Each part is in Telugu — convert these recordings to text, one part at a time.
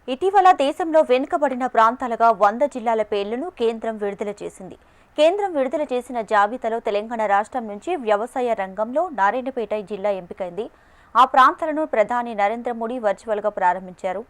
ఇటీవల దేశంలో వెనుకబడిన ప్రాంతాలుగా 100 జిల్లాల పేర్లను కేంద్రం విడుదల చేసింది. కేంద్రం విడుదల చేసిన జాబితాలో తెలంగాణ రాష్ట్రం నుంచి వ్యవసాయ రంగంలో నారాయణపేట జిల్లా ఎంపికైంది. ఆ ప్రాంతాలను ప్రధాని నరేంద్ర మోడీ వర్చువల్గా ప్రారంభించారు.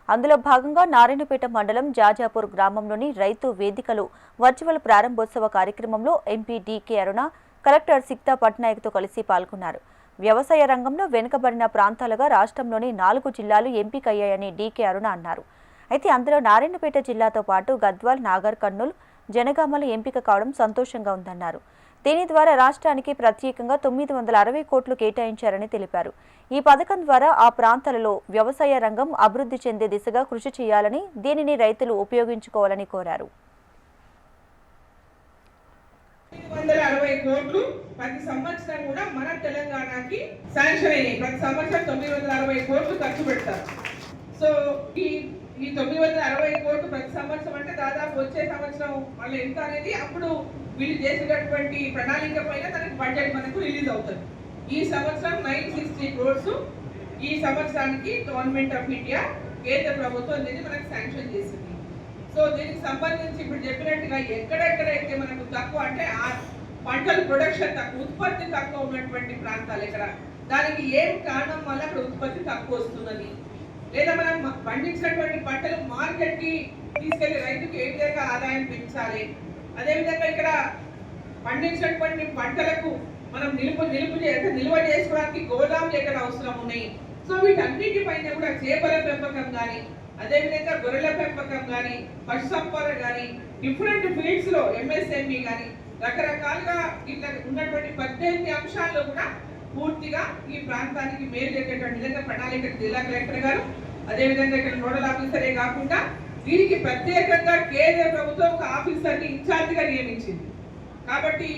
అందులో భాగంగా నారాయణపేట మండలం జాజాపూర్ గ్రామంలోని రైతు వేదికలో వర్చువల్ ప్రారంభోత్సవ కార్యక్రమంలో ఎంపీ డీకే అరుణ, కలెక్టర్ సిక్తా పట్నాయక్తో కలిసి పాల్గొన్నారు. వ్యవసాయ రంగంలో వెనుకబడిన ప్రాంతాలుగా రాష్ట్రంలోని 4 జిల్లాలు ఎంపికయ్యాయని డీకే అరుణ అన్నారు. అయితే అందులో నారాయణపేట జిల్లాతో పాటు గద్వాల్, నాగర్ కర్నూల్, జనగామలు ఎంపిక కావడం సంతోషంగా ఉందన్నారు. దీని ద్వారా రాష్ట్రానికి ప్రత్యేకంగా 960 కోట్లు కేటాయించారని తెలిపారు. ఈ పథకం ద్వారా ఆ ప్రాంతాలలో వ్యవసాయ రంగం అభివృద్ధి చెందే దిశగా కృషి చేయాలని, దీనిని రైతులు ఉపయోగించుకోవాలని కోరారు. 960 కోట్లు ప్రతి సంవత్సరం కూడా మన తెలంగాణకి శాంక్షన్ అయ్యాయి. ప్రతి సంవత్సరం 960 కోట్లు ఖర్చు పెడతారు. సో ఈ 960 కోట్లు ప్రతి సంవత్సరం అంటే దాదాపు వచ్చే సంవత్సరం మళ్ళీ ఎంత అనేది అప్పుడు వీళ్ళు చేసినటువంటి ప్రణాళిక పైన దానికి బడ్జెట్ మనకు రిలీజ్ అవుతుంది. ఈ సంవత్సరం 960 క్రోర్స్ ఈ సంవత్సరానికి గవర్నమెంట్ ఆఫ్ ఇండియా కేంద్ర ప్రభుత్వం అనేది మనకు శాంక్షన్ చేసింది. సో దీనికి సంబంధించి ఇప్పుడు చెప్పినట్టుగా ఎక్కడెక్కడైతే మనకు తక్కువ అంటే పంటల ప్రొడక్షన్ తక్కువ, ఉత్పత్తి తక్కువ ఉన్నటువంటి ప్రాంతాలు ఎక్కడ, దానికి ఏం కారణం వల్ల అక్కడ ఉత్పత్తి తక్కువ వస్తున్నది, లేదా మనం పండించినటువంటి పంటలు మార్కెట్కి తీసుకెళ్లి రైతుకి ఏ విధంగా ఆదాయం పెంచాలి, అదేవిధంగా ఇక్కడ పండించినటువంటి పంటలకు మనం నిల్వ చేసుకోవడానికి గోదాములు ఎక్కడ అవసరం ఉన్నాయి. సో వీటన్నిటిపైన కూడా చేపల పెంపకం కానీ, అదేవిధంగా గొర్రెల పెంపకం కానీ, పశు సంపద కానీ, డిఫరెంట్ ఫీల్డ్స్ లో ఎంఎస్ఎంఈ కానీ రకరకాలుగా ఇట్లా ఉన్నటువంటి 18 అంశాల్లో కూడా పూర్తిగా ఈ ప్రాంతానికి మేలు జరిగేటువంటి విధంగా ప్రణాళిక జిల్లా కలెక్టర్ గారు, అదేవిధంగా ఇక్కడ నోడల్ ఆఫీసరే కాకుండా దీనికి ప్రత్యేకంగా కేంద్ర ప్రభుత్వం ఒక ఆఫీసర్ని ఇన్ఛార్జిగా నియమించింది. కాబట్టి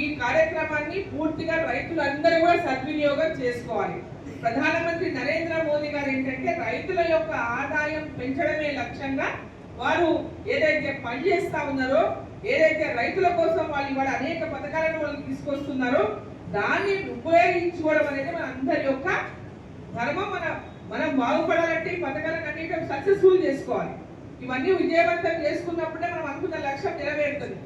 ఈ కార్యక్రమాన్ని పూర్తిగా రైతులందరూ కూడా సద్వినియోగం చేసుకోవాలి. ప్రధానమంత్రి నరేంద్ర మోదీ గారు ఏంటంటే రైతుల యొక్క ఆదాయం పెంచడమే లక్ష్యంగా వారు ఏదైతే పనిచేస్తా ఉన్నారో, ఏదైతే రైతుల కోసం వాళ్ళు ఇవాళ అనేక పథకాలను వాళ్ళు తీసుకొస్తున్నారో దాన్ని ఉపయోగించుకోవడం అనేది మన అందరి యొక్క ధర్మం. మనం బాగుపడాలంటే ఈ పథకాలను అన్నింటినీ సక్సెస్ఫుల్ చేసుకోవాలి. ఇవన్నీ విజయవంతం చేసుకున్నప్పుడే మనం అనుకున్న లక్ష్యం నెరవేరుతుంది.